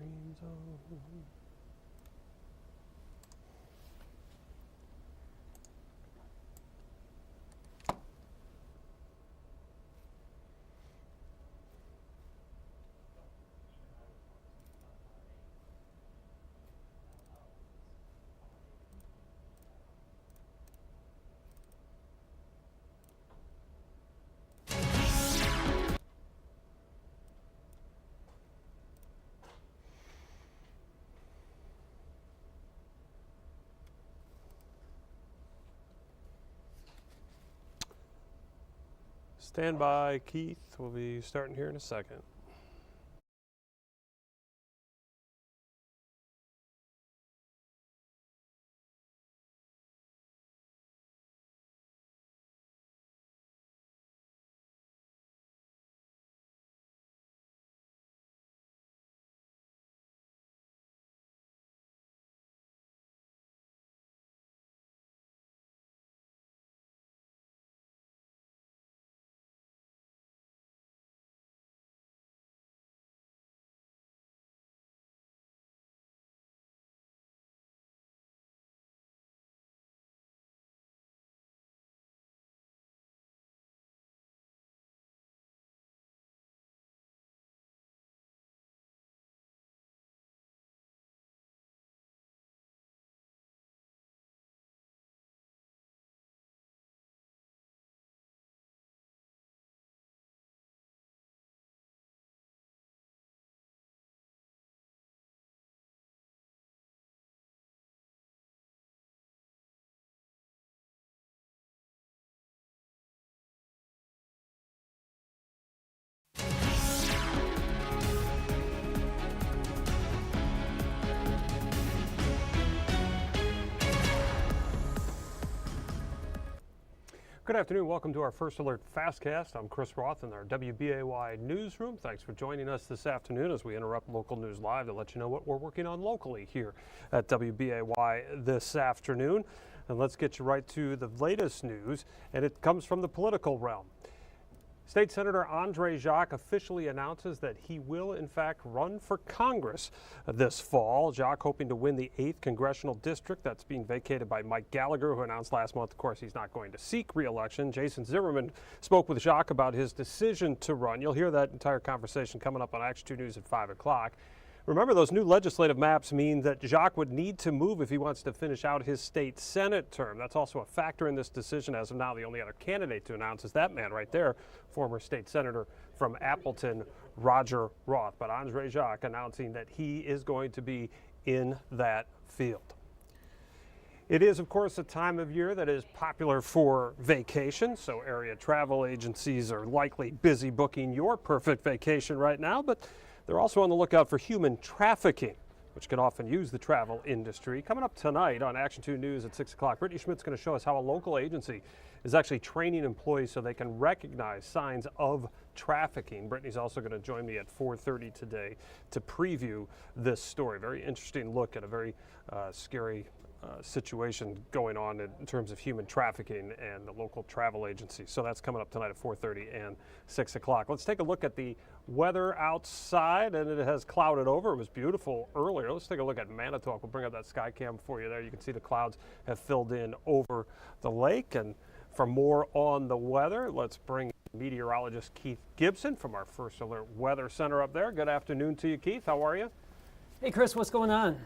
Green zone. Stand by, Keith. We'll be starting here in a second. Good afternoon. Welcome to our First Alert Fastcast. I'm Chris Roth in our WBAY newsroom. Thanks for joining us this afternoon as we interrupt local news live to let you know what we're working on locally here at WBAY this afternoon. And let's get you right to the latest news, and it comes from the political realm. State Senator Andre Jacques officially announces that he will, in fact, run for Congress this fall. Jacques hoping to win the 8th congressional district that's being vacated by Mike Gallagher, who announced last month, of course, he's not going to seek re-election. Jason Zimmerman spoke with Jacques about his decision to run. You'll hear that entire conversation coming up on Action 2 News at 5 o'clock. Remember, those new legislative maps mean that Jacques would need to move if he wants to finish out his state Senate term. That's also a factor in this decision. As of now, the only other candidate to announce is that man right there, former state senator from Appleton, Roger Roth. But Andre Jacques announcing that he is going to be in that field. It is, of course, a time of year that is popular for vacation, so area travel agencies are likely busy booking your perfect vacation right now, but they're also on the lookout for human trafficking, which can often use the travel industry. Coming up tonight on Action 2 News at 6 o'clock, Brittany Schmidt's going to show us how a local agency is actually training employees so they can recognize signs of trafficking. Brittany's also going to join me at 4:30 today to preview this story. Very interesting look at a very scary situation going on in terms of human trafficking and the local travel agency. So that's coming up tonight at 4:30 and 6 o'clock. Let's take a look at the weather outside, and it has clouded over. It was beautiful earlier. Let's take a look at Manitowoc. We'll bring up that sky cam for you there. You can see the clouds have filled in over the lake. And for more on the weather, let's bring meteorologist Keith Gibson from our First Alert Weather Center up there. Good afternoon to you, Keith. How are you? Hey, Chris, what's going on?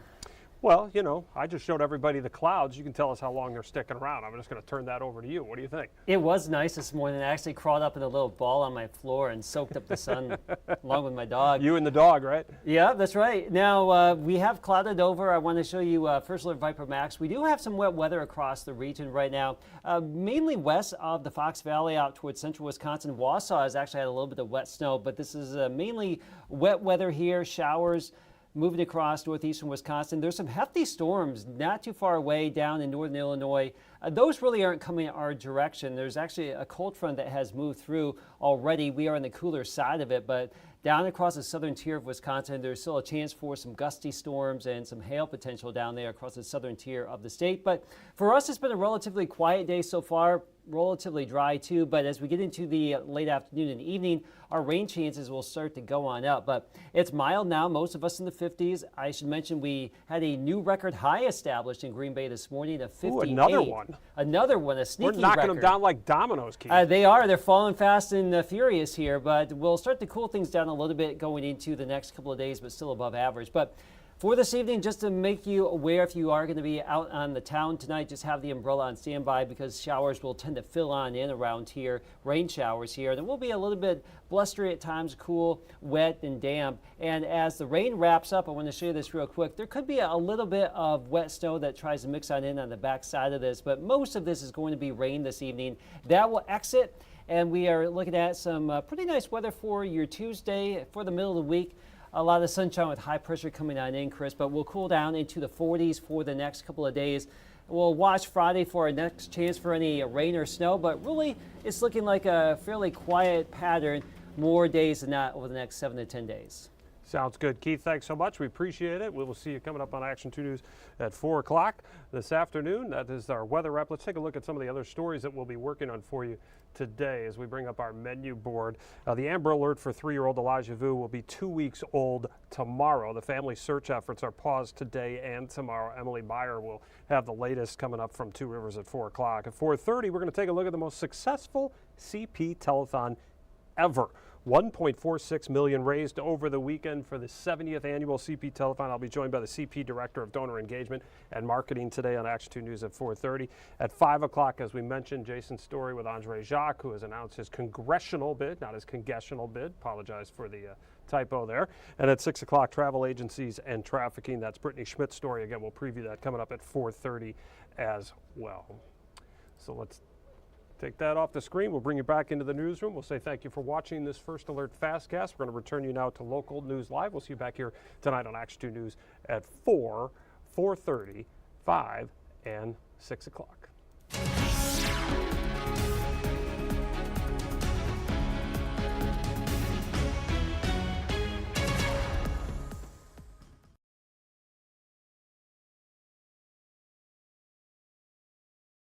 Well, you know, I just showed everybody the clouds. You can tell us how long they're sticking around. I'm just going to turn that over to you. What do you think? It was nice this morning. I actually crawled up in a little ball on my floor and soaked up the sun along with my dog. You and the dog, right? Yeah, that's right. Now, we have clouded over. I want to show you First Alert Viper Max. We do have some wet weather across the region right now, mainly west of the Fox Valley out towards central Wisconsin. Wausau has actually had a little bit of wet snow, but this is mainly wet weather here, showers moving across northeastern Wisconsin. There's some hefty storms not too far away down in northern Illinois. Those really aren't coming our direction. There's actually a cold front that has moved through already. We are on the cooler side of it, but down across the southern tier of Wisconsin, there's still a chance for some gusty storms and some hail potential down there across the southern tier of the state. But for us, it's been a relatively quiet day so far. relatively dry too, but as we get into the late afternoon and evening, our rain chances will start to go on up. But it's mild now, most of us in the 50s. I should mention we had a new record high established in Green Bay this morning of 58. Ooh, another one. Another one, a sneaky We're knocking record. them down like dominoes, Keith. They are. They're falling fast and furious here, but we'll start to cool things down a little bit going into the next couple of days, but still above average. But for this evening, just to make you aware, if you are going to be out on the town tonight, just have the umbrella on standby because showers will tend to fill on in around here, rain showers here. And it will be a little bit blustery at times, cool, wet, and damp. And as the rain wraps up, I want to show you this real quick. There could be a little bit of wet snow that tries to mix on in on the back side of this, but most of this is going to be rain this evening. That will exit, and we are looking at some pretty nice weather for your Tuesday, for the middle of the week. A lot of sunshine with high pressure coming on in, Chris, but we'll cool down into the 40s for the next couple of days. We'll watch Friday for our next chance for any rain or snow, but really it's looking like a fairly quiet pattern more days than not over the next 7 to 10 days. Sounds good. Keith, thanks so much. We appreciate it. We will see you coming up on Action 2 News at 4 o'clock this afternoon. That is our weather wrap. Let's take a look at some of the other stories that we'll be working on for you today as we bring up our menu board. The Amber Alert for 3-year-old Elijah Vu will be 2 weeks old tomorrow. The family search efforts are paused today and tomorrow. Emily Meyer will have the latest coming up from Two Rivers at 4 o'clock. At 4:30, we're going to take a look at the most successful CP telethon ever. 1.46 million raised over the weekend for the 70th annual CP Telethon. I'll be joined by the CP Director of Donor Engagement and Marketing today on Action 2 News at 4:30. At 5 o'clock, as we mentioned, Jason's story with Andre Jacques, who has announced his congressional bid, not his congressional bid. Apologize for the typo there. And at 6 o'clock, travel agencies and trafficking. That's Brittany Schmidt's story. Again, we'll preview that coming up at 4:30 as well. So let's take that off the screen. We'll bring you back into the newsroom. We'll say thank you for watching this First Alert Fastcast. We're going to return you now to Local News Live. We'll see you back here tonight on Action 2 News at 4, 4:30, 5, and 6 o'clock.